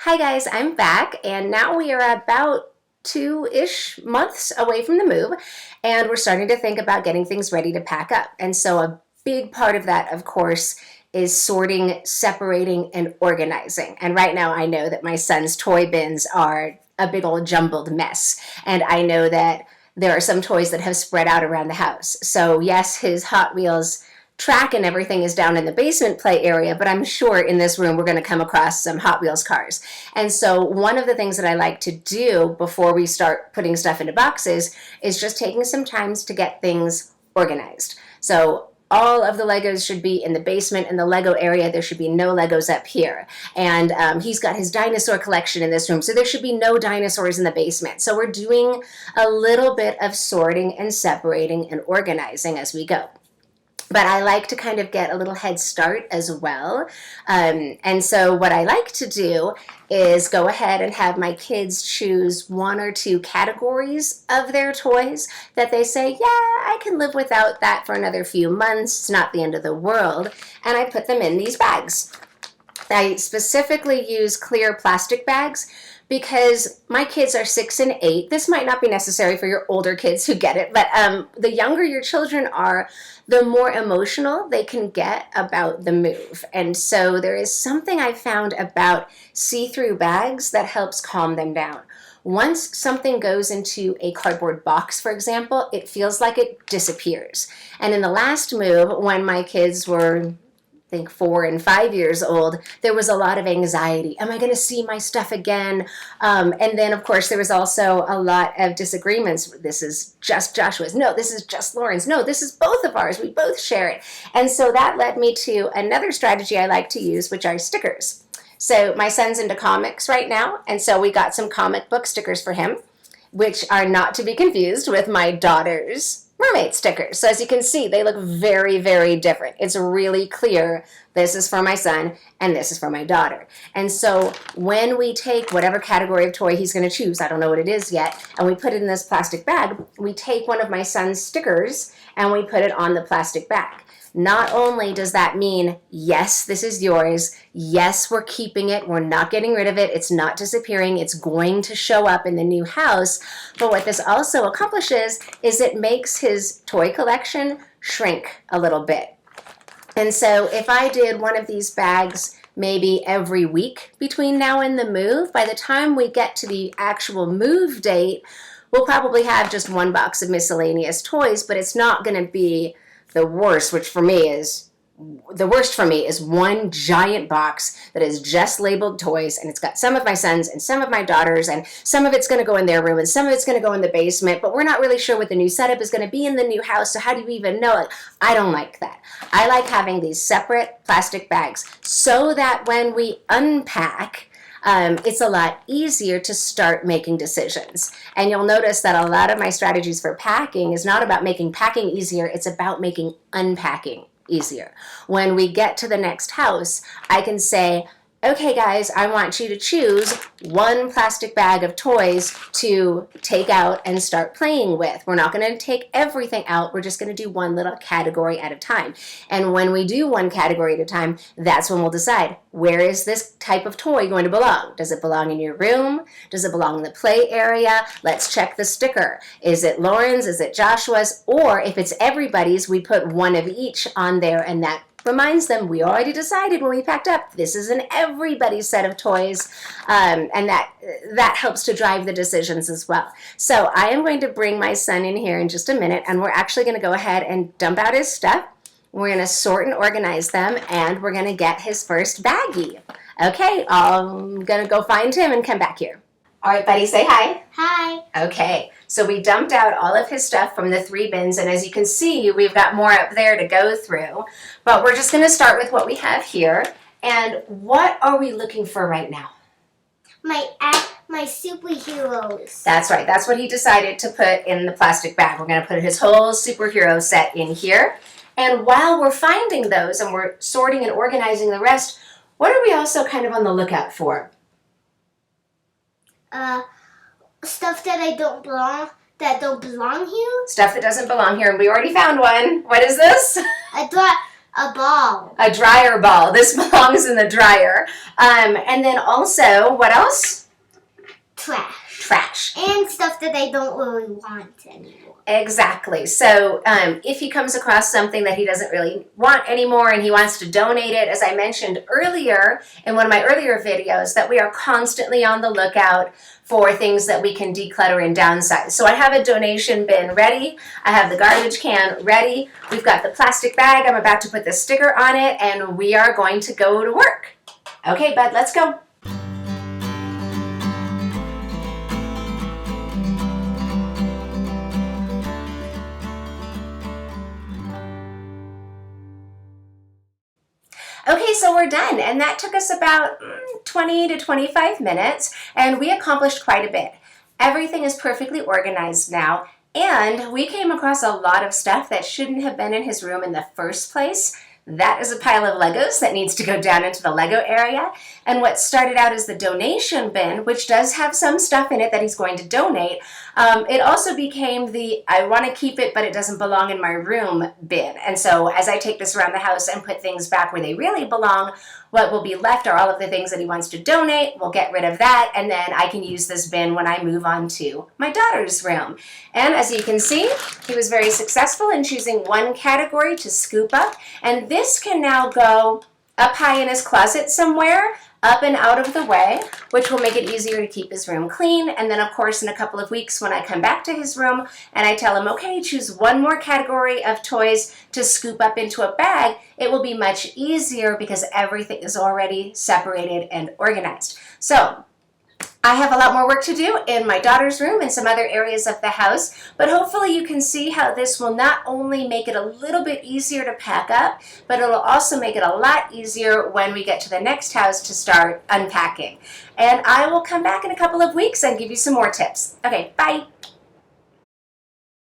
Hi guys, I'm back, and now we are about 2-ish months away from the move, and we're starting to think about getting things ready to pack up. And so a big part of that, of course, is sorting, separating, and organizing. And right now I know that my son's toy bins are a big old jumbled mess, and I know that there are some toys that have spread out around the house. So yes, his Hot Wheels track and everything is down in the basement play area, but I'm sure in this room we're going to come across some Hot Wheels cars. And so one of the things that I like to do before we start putting stuff into boxes is just taking some time to get things organized. So all of the Legos should be in the basement. In the Lego area, there should be no Legos up here. And he's got his dinosaur collection in this room, so there should be no dinosaurs in the basement. So we're doing a little bit of sorting and separating and organizing as we go. But I like to kind of get a little head start as well. And so what I like to do is go ahead and have my kids choose one or two categories of their toys that they say, yeah, I can live without that for another few months. It's not the end of the world. And I put them in these bags. I specifically use clear plastic bags because my kids are 6 and 8. This might not be necessary for your older kids who get it, but the younger your children are, the more emotional they can get about the move. And so there is something I found about see-through bags that helps calm them down. Once something goes into a cardboard box, for example, it feels like it disappears. And in the last move, when my kids were I think 4 and 5 years old, there was a lot of anxiety. Am I going to see my stuff again? And then, of course, there was also a lot of disagreements. This is just Joshua's. No, this is just Lauren's. No, this is both of ours. We both share it. And so that led me to another strategy I like to use, which are stickers. So my son's into comics right now, and so we got some comic book stickers for him, which are not to be confused with my daughter's mermaid stickers. So as you can see, they look very, very different. It's really clear this is for my son and this is for my daughter. And so when we take whatever category of toy he's going to choose, I don't know what it is yet, and we put it in this plastic bag, we take one of my son's stickers and we put it on the plastic bag. Not only does that mean, yes, this is yours, yes, we're keeping it, we're not getting rid of it, it's not disappearing, it's going to show up in the new house, but what this also accomplishes is it makes his toy collection shrink a little bit. And so if I did one of these bags maybe every week between now and the move, by the time we get to the actual move date, we'll probably have just one box of miscellaneous toys, but it's not going to be the worst, the worst for me is one giant box that is just labeled toys, and it's got some of my sons and some of my daughters, and some of it's going to go in their room and some of it's going to go in the basement, but we're not really sure what the new setup is going to be in the new house, so how do you even know it? I don't like that. I like having these separate plastic bags so that when we unpack, it's a lot easier to start making decisions. And you'll notice that a lot of my strategies for packing is not about making packing easier, it's about making unpacking easier. When we get to the next house, I can say, okay guys, I want you to choose one plastic bag of toys to take out and start playing with. We're not going to take everything out, we're just going to do one little category at a time. And when we do one category at a time, that's when we'll decide, where is this type of toy going to belong? Does it belong in your room? Does it belong in the play area? Let's check the sticker. Is it Lauren's? Is it Joshua's? Or if it's everybody's, we put one of each on there, and that reminds them we already decided when we packed up this is an everybody's set of toys, and that helps to drive the decisions as well. So I am going to bring my son in here in just a minute, and we're actually going to go ahead and dump out his stuff. We're going to sort and organize them, and we're going to get his first baggie. Okay, I'm going to go find him and come back here. All right, buddy, say hi. Hi. Okay, so we dumped out all of his stuff from the 3 bins, and as you can see, we've got more up there to go through. But we're just going to start with what we have here. And what are we looking for right now? My superheroes. That's right. That's what he decided to put in the plastic bag. We're going to put his whole superhero set in here. And while we're finding those and we're sorting and organizing the rest, what are we also kind of on the lookout for? Stuff that don't belong here. Stuff that doesn't belong here, and we already found one. What is this? I thought A ball. A dryer ball. This belongs in the dryer. And then also, what else? Trash. Trash. And stuff that I don't really want anymore. Exactly. So if he comes across something that he doesn't really want anymore and he wants to donate it, as I mentioned earlier in one of my earlier videos, that we are constantly on the lookout for things that we can declutter and downsize. So I have a donation bin ready. I have the garbage can ready. We've got the plastic bag. I'm about to put the sticker on it, and we are going to go to work. Okay, bud, let's go. Okay, so we're done, and that took us about 20 to 25 minutes, and we accomplished quite a bit. Everything is perfectly organized now, and we came across a lot of stuff that shouldn't have been in his room in the first place. That is a pile of Legos that needs to go down into the Lego area. And what started out as the donation bin, which does have some stuff in it that he's going to donate, it also became the I want to keep it but it doesn't belong in my room bin. And so as I take this around the house and put things back where they really belong, what will be left are all of the things that he wants to donate. We'll get rid of that, and then I can use this bin when I move on to my daughter's room. And as you can see, he was very successful in choosing one category to scoop up, and this can now go up high in his closet somewhere, up and out of the way, which will make it easier to keep his room clean. And then of course in a couple of weeks when I come back to his room and I tell him, okay, choose one more category of toys to scoop up into a bag, it will be much easier because everything is already separated and organized. So I have a lot more work to do in my daughter's room and some other areas of the house, but hopefully you can see how this will not only make it a little bit easier to pack up, but it'll also make it a lot easier when we get to the next house to start unpacking. And I will come back in a couple of weeks and give you some more tips. Okay, bye.